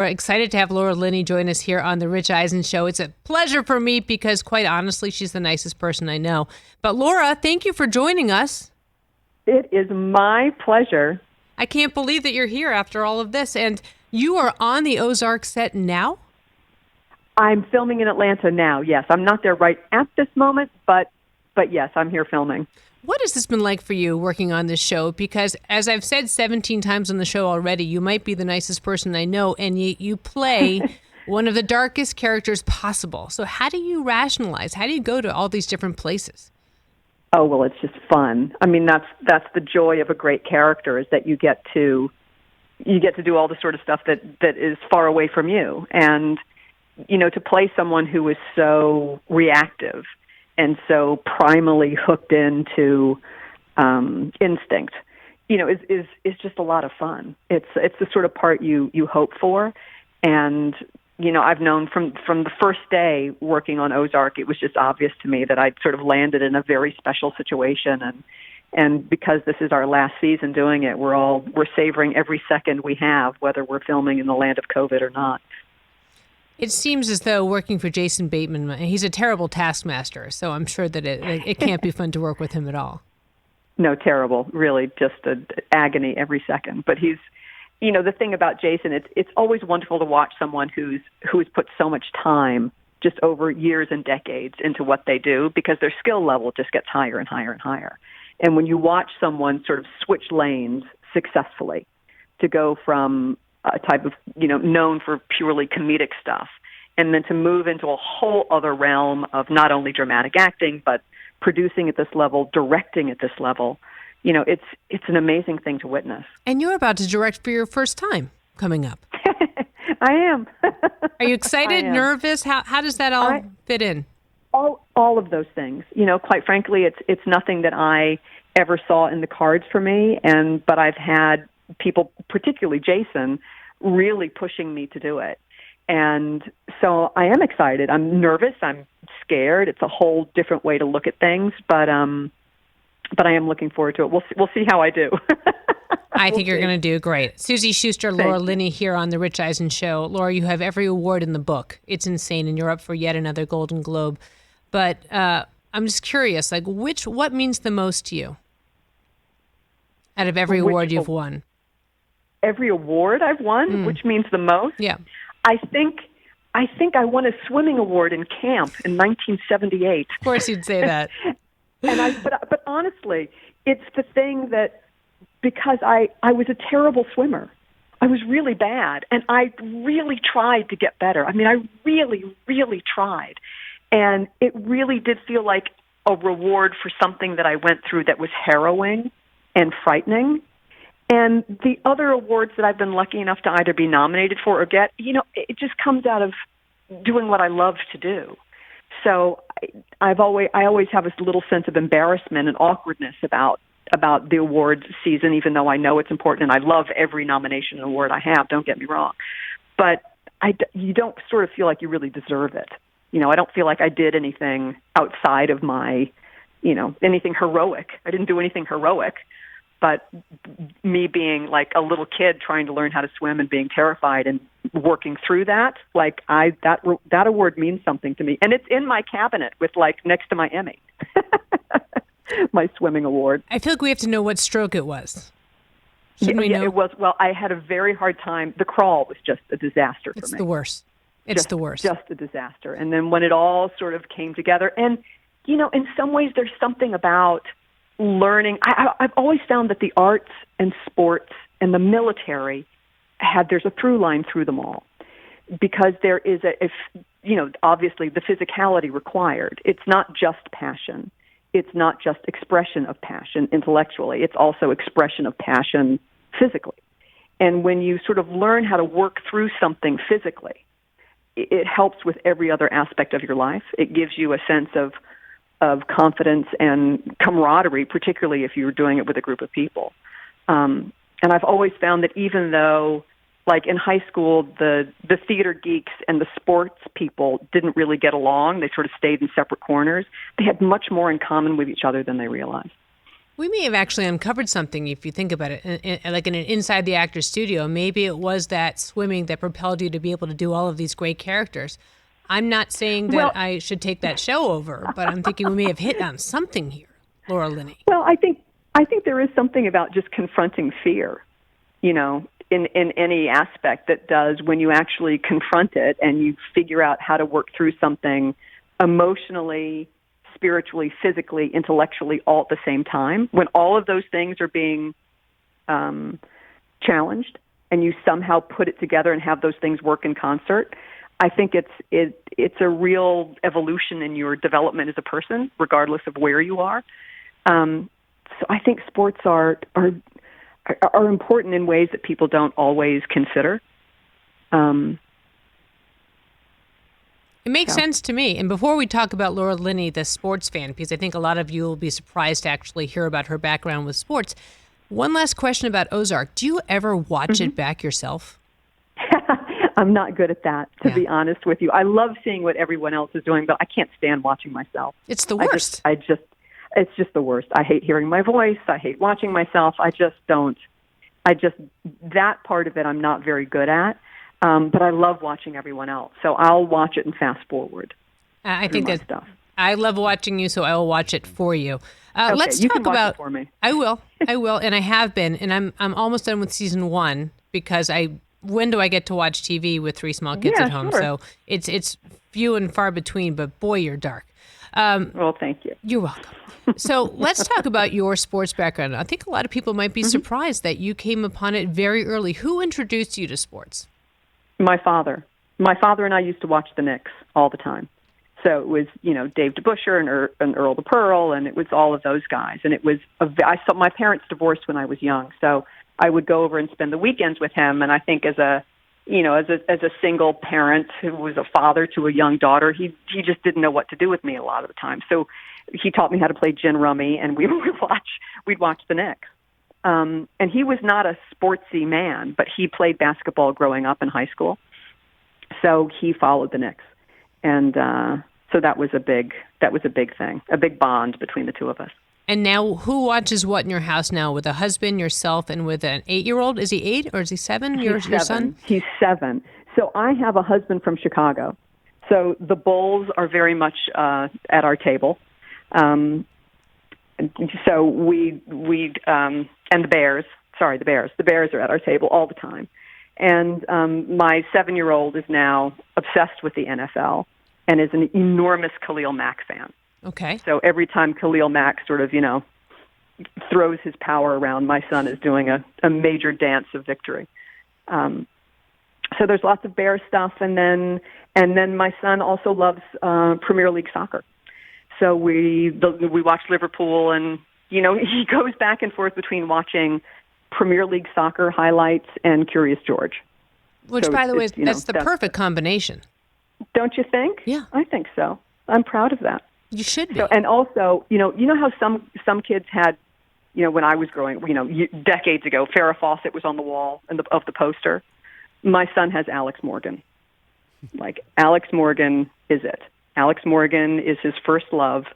We're excited to have Laura Linney join us here on the Rich Eisen Show. It's a pleasure for me because, quite honestly, she's the nicest person I know. But Laura, thank you for joining us. It is my pleasure. I can't believe that you're here after all of this. And you are on the Ozark set now? I'm filming in Atlanta now, yes. I'm not there right at this moment, but yes, I'm here filming. What has this been like for you working on this show? Because as I've said 17 times on the show already, you might be the nicest person I know, and you play one of the darkest characters possible. So how do you rationalize? How do you go to all these different places? Oh, well, it's just fun. I mean, that's the joy of a great character, is that you get to do all the sort of stuff that is far away from you. And, to play someone who is so reactive and so primally hooked into instinct, is just a lot of fun. It's the sort of part you hope for. And, I've known from the first day working on Ozark, it was just obvious to me that I'd sort of landed in a very special situation. And because this is our last season doing it, we're savoring every second we have, whether we're filming in the land of COVID or not. It seems as though working for Jason Bateman, he's a terrible taskmaster, so I'm sure that it can't be fun to work with him at all. No, terrible. Really, just an agony every second. But he's, the thing about Jason, it's always wonderful to watch someone who's put so much time just over years and decades into what they do, because their skill level just gets higher and higher and higher. And when you watch someone sort of switch lanes successfully to go from a type of, known for purely comedic stuff, and then to move into a whole other realm of not only dramatic acting, but producing at this level, directing at this level, it's an amazing thing to witness. And you're about to direct for your first time coming up. I am. Are you excited, nervous? How does that all fit in? All of those things. Quite frankly, it's nothing that I ever saw in the cards for me, but I've had people, particularly Jason, really pushing me to do it. And so I am excited. I'm nervous. I'm scared. It's a whole different way to look at things, but I am looking forward to it. We'll see how I do. I think you're going to do great. Suzy Shuster, Laura Linney here on The Rich Eisen Show. Laura, you have every award in the book. It's insane, and you're up for yet another Golden Globe. But I'm just curious, what means the most to you out of every award you've won? Every award I've won, which means the most? Yeah. I think I won a swimming award in camp in 1978. Of course you'd say that. But honestly, it's the thing that, because I was a terrible swimmer. I was really bad, and I really tried to get better. I mean, I really, really tried. And it really did feel like a reward for something that I went through that was harrowing and frightening. And the other awards that I've been lucky enough to either be nominated for or get, it just comes out of doing what I love to do. So I always have this little sense of embarrassment and awkwardness about the awards season, even though I know it's important, and I love every nomination and award I have, don't get me wrong. But you don't sort of feel like you really deserve it. I don't feel like I did anything outside of my, anything heroic. I didn't do anything heroic. But me being like a little kid trying to learn how to swim and being terrified and working through that, that award means something to me. And it's in my cabinet with next to my Emmy, my swimming award. I feel like we have to know what stroke it was. Shouldn't we know? It was. Well, I had a very hard time. The crawl was just a disaster for me. It's the worst. It's the worst. Just a disaster. And then when it all sort of came together, and, in some ways there's something about learning. I've always found that the arts and sports and the military there's a through line through them all, because there is obviously the physicality required. It's not just passion. It's not just expression of passion intellectually. It's also expression of passion physically. And when you sort of learn how to work through something physically, it helps with every other aspect of your life. It gives you a sense of confidence and camaraderie, particularly if you're doing it with a group of people. And I've always found that even though, in high school, the theater geeks and the sports people didn't really get along, they sort of stayed in separate corners, they had much more in common with each other than they realized. We may have actually uncovered something if you think about it, like in an inside the actor's studio. Maybe it was that swimming that propelled you to be able to do all of these great characters. I'm not saying that I should take that show over, but I'm thinking we may have hit on something here, Laura Linney. Well, I think there is something about just confronting fear, in any aspect that does when you actually confront it and you figure out how to work through something emotionally, spiritually, physically, intellectually, all at the same time. When all of those things are being challenged and you somehow put it together and have those things work in concert, I think it's a real evolution in your development as a person, regardless of where you are. So I think sports are important in ways that people don't always consider. It makes sense to me. And before we talk about Laura Linney, the sports fan, because I think a lot of you will be surprised to actually hear about her background with sports, one last question about Ozark. Do you ever watch it back yourself? I'm not good at that, to be honest with you. I love seeing what everyone else is doing, but I can't stand watching myself. It's the worst. It's just the worst. I hate hearing my voice. I hate watching myself. That part of it I'm not very good at. But I love watching everyone else. So I'll watch it and fast forward. I think that stuff. I love watching you, so I will watch it for you. Okay, let's you talk can watch about. it for me. I will, and I have been, and I'm almost done with season 1 because when do I get to watch TV with 3 small kids at home? Sure. So it's few and far between. But boy, you're dark. Well, thank you. You're welcome. So let's talk about your sports background. I think a lot of people might be surprised that you came upon it very early. Who introduced you to sports? My father. My father and I used to watch the Knicks all the time. So it was, Dave DeBusschere and Earl the Pearl, and it was all of those guys. And it was, I saw my parents divorced when I was young, so I would go over and spend the weekends with him. And I think as a single parent who was a father to a young daughter, he just didn't know what to do with me a lot of the time. So he taught me how to play gin rummy, and we'd watch the Knicks. And he was not a sportsy man, but he played basketball growing up in high school. So he followed the Knicks. And so that was a big thing, a big bond between the two of us. And now who watches what in your house now, with a husband, yourself, and with an 8-year-old? Is he 8 or is he 7, your son? He's 7. So I have a husband from Chicago. So the Bulls are very much at our table. So we and the Bears. Sorry, the Bears. The Bears are at our table all the time. And my 7-year-old is now obsessed with the NFL and is an enormous Khalil Mack fan. Okay. So every time Khalil Mack sort of, throws his power around, my son is doing a major dance of victory. So there's lots of Bears stuff, and then my son also loves Premier League soccer. So we watch Liverpool, and he goes back and forth between watching Premier League soccer highlights and Curious George. Which, so by the way, that's the perfect combination. Don't you think? Yeah, I think so. I'm proud of that. You should be. So, and also, you know how some kids had, when I was growing, decades ago, Farrah Fawcett was on the wall of the poster. My son has Alex Morgan. Like, Alex Morgan is it. Alex Morgan is his first love,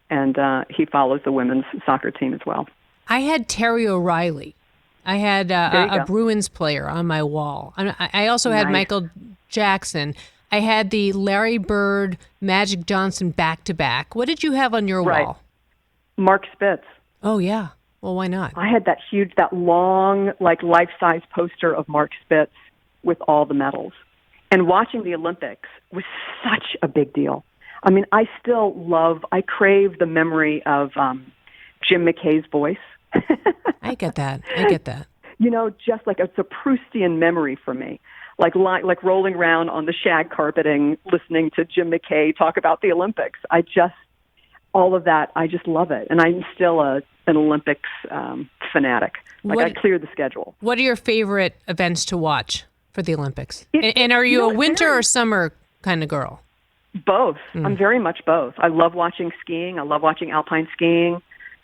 and he follows the women's soccer team as well. I had Terry O'Reilly. I had a Bruins player on my wall. I also had Michael Jackson. I had the Larry Bird, Magic Johnson back-to-back. What did you have on your wall? Mark Spitz. Oh, yeah. Well, why not? I had that long, life-size poster of Mark Spitz with all the medals. And watching the Olympics was such a big deal. I mean, I crave the memory of Jim McKay's voice. I get that. Just like it's a Proustian memory for me. Like rolling around on the shag carpeting, listening to Jim McKay talk about the Olympics. All of that, I just love it. And I'm still an Olympics fanatic. I cleared the schedule. What are your favorite events to watch for the Olympics? And are you a winter or summer kind of girl? Both. I'm very much both. I love watching skiing. I love watching alpine skiing.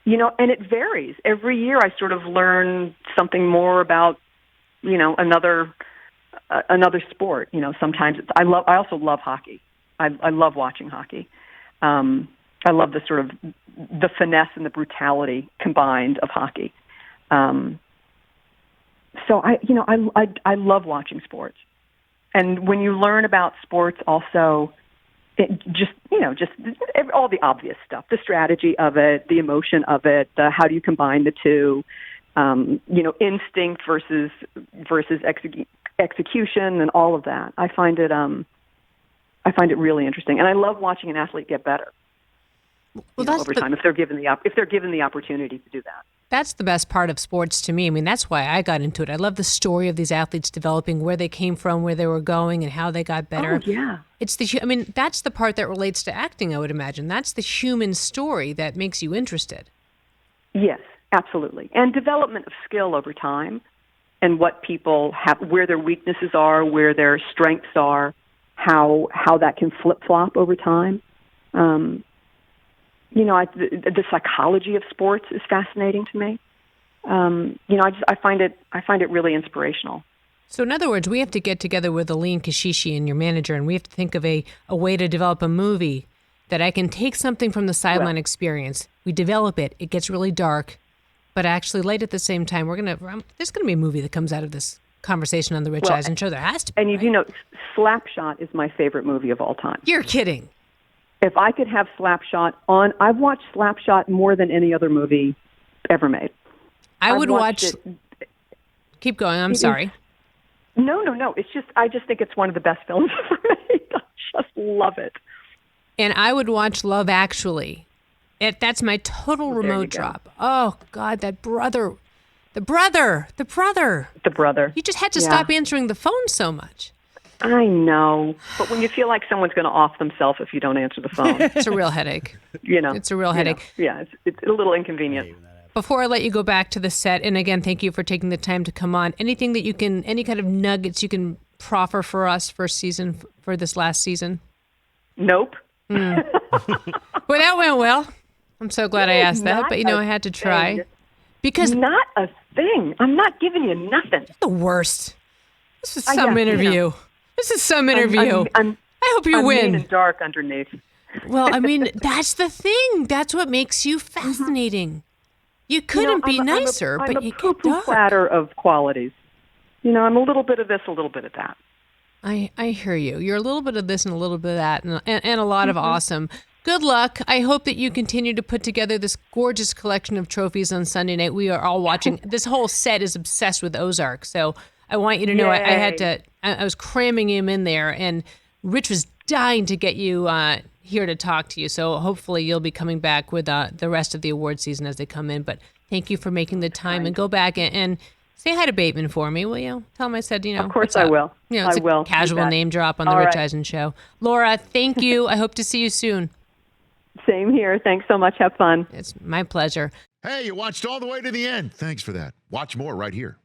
And it varies. Every year I sort of learn something more about, another sport. Sometimes I also love hockey. I love watching hockey. I love the sort of the finesse and the brutality combined of hockey. So I love watching sports. And when you learn about sports also, it just all the obvious stuff, the strategy of it, the emotion of it, how do you combine the two, instinct versus execution and all of that. I find it really interesting. And I love watching an athlete get better. Over time, if they're given the opportunity to do that. That's the best part of sports to me. I mean, that's why I got into it. I love the story of these athletes developing, where they came from, where they were going, and how they got better. Oh, yeah. That's the part that relates to acting, I would imagine. That's the human story that makes you interested. Yes, absolutely. And development of skill over time, and what people have, where their weaknesses are, where their strengths are, how that can flip-flop over time. The psychology of sports is fascinating to me. I find it really inspirational. So in other words, we have to get together with Aline Kashishi and your manager, and we have to think of a way to develop a movie that I can take something from the sideline experience. We develop it. It gets really dark, but actually light at the same time. There's going to be a movie that comes out of this conversation on the Rich Eisen Show. There has to be. And Slapshot is my favorite movie of all time. You're kidding. If I could have Slapshot on, I've watched Slapshot more than any other movie ever made. I would watch it. Keep going. I'm sorry. No. I just think it's one of the best films ever made. I just love it. And I would watch Love Actually. That's my total remote drop. Oh, God, that brother. The brother. You just had to stop answering the phone so much. I know, but when you feel like someone's going to off themselves if you don't answer the phone, it's a real headache. It's a real headache. Yeah, it's a little inconvenient. Before I let you go back to the set, and again, thank you for taking the time to come on. Anything that any kind of nuggets you can proffer for us for this last season? Nope. Well, that went well. I'm so glad I asked that, but I had to try. Because not a thing. I'm not giving you nothing. The worst. This is some interview. This is some interview. I hope you win. Mean and dark underneath. Well, that's the thing. That's what makes you fascinating. You couldn't be nicer, but you get dark. Platter of qualities. I'm a little bit of this, a little bit of that. I hear you. You're a little bit of this and a little bit of that, and a lot of awesome. Good luck. I hope that you continue to put together this gorgeous collection of trophies on Sunday night. We are all watching. This whole set is obsessed with Ozark, so I want you to know I was cramming him in there, and Rich was dying to get you here to talk to you. So hopefully you'll be coming back with the rest of the award season as they come in. But thank you for making the time, and go back and say hi to Bateman for me, will you? Tell him I said, Of course I will. It's a casual name drop on the Rich Eisen Show. Laura, thank you. I hope to see you soon. Same here. Thanks so much. Have fun. It's my pleasure. Hey, you watched all the way to the end. Thanks for that. Watch more right here.